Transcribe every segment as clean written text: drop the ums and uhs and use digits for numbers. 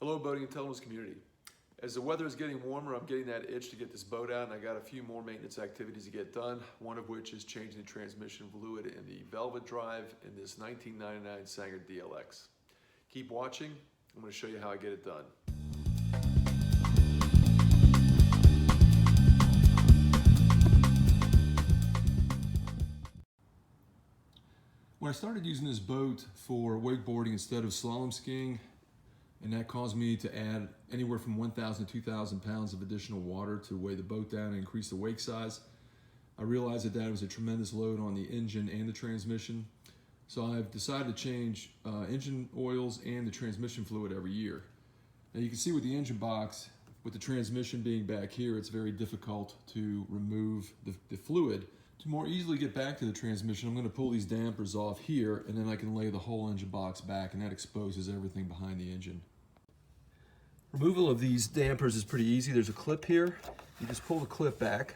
Hello, boating intelligence community. As the weather is getting warmer, I'm getting that itch to get this boat out, and I got a few more maintenance activities to get done, one of which is changing the transmission fluid in the Velvet Drive in this 1999 Sanger DLX. Keep watching. I'm going to show you how I get it done. When I started using this boat for wakeboarding instead of slalom skiing, and that caused me to add anywhere from 1,000 to 2,000 pounds of additional water to weigh the boat down and increase the wake size. I realized that was a tremendous load on the engine and the transmission. So I've decided to change engine oils and the transmission fluid every year. Now you can see with the engine box, with the transmission being back here, it's very difficult to remove the fluid. To more easily get back to the transmission, I'm going to pull these dampers off here, and then I can lay the whole engine box back, and that exposes everything behind the engine. Removal of these dampers is pretty easy. There's a clip here. You just pull the clip back,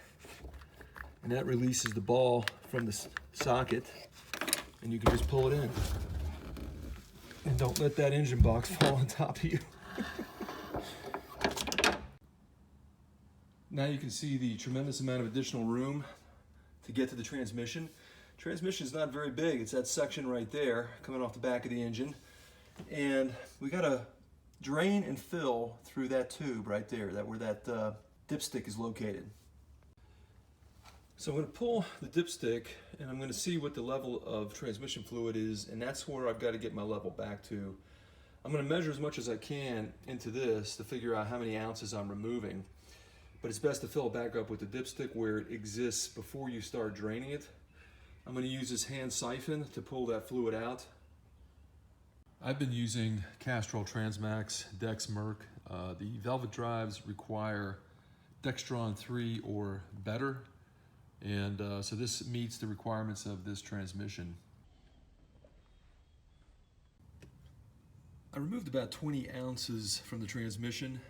and that releases the ball from the socket, and you can just pull it in. And don't let that engine box fall on top of you. Now you can see the tremendous amount of additional room to get to the transmission. Transmission is not very big. It's that section right there coming off the back of the engine, and we got to drain and fill through that tube right there, where that dipstick is located. So I'm going to pull the dipstick, and I'm going to see what the level of transmission fluid is, and that's where I've got to get my level back to. I'm going to measure as much as I can into this to figure out how many ounces I'm removing. But it's best to fill it back up with the dipstick where it exists before you start draining it. I'm going to use this hand siphon to pull that fluid out. I've been using Castrol Transmax Dex Merc. The Velvet drives require Dextron 3 or better, and so this meets the requirements of this transmission. I removed about 20 ounces from the transmission,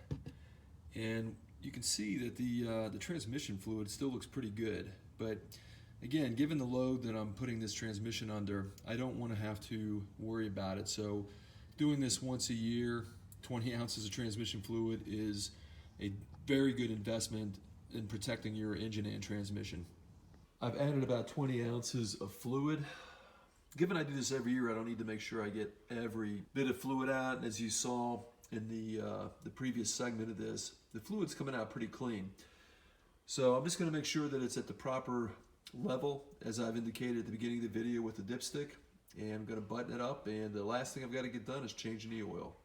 and you can see that the transmission fluid still looks pretty good, but again, given the load that I'm putting this transmission under, I don't want to have to worry about it. So doing this once a year, 20 ounces of transmission fluid is a very good investment in protecting your engine and transmission. I've added about 20 ounces of fluid. Given I do this every year, I don't need to make sure I get every bit of fluid out. And as you saw in the previous segment of this, the fluid's coming out pretty clean. So I'm just going to make sure that it's at the proper level, as I've indicated at the beginning of the video with the dipstick, and I'm going to button it up, and the last thing I've got to get done is changing the oil.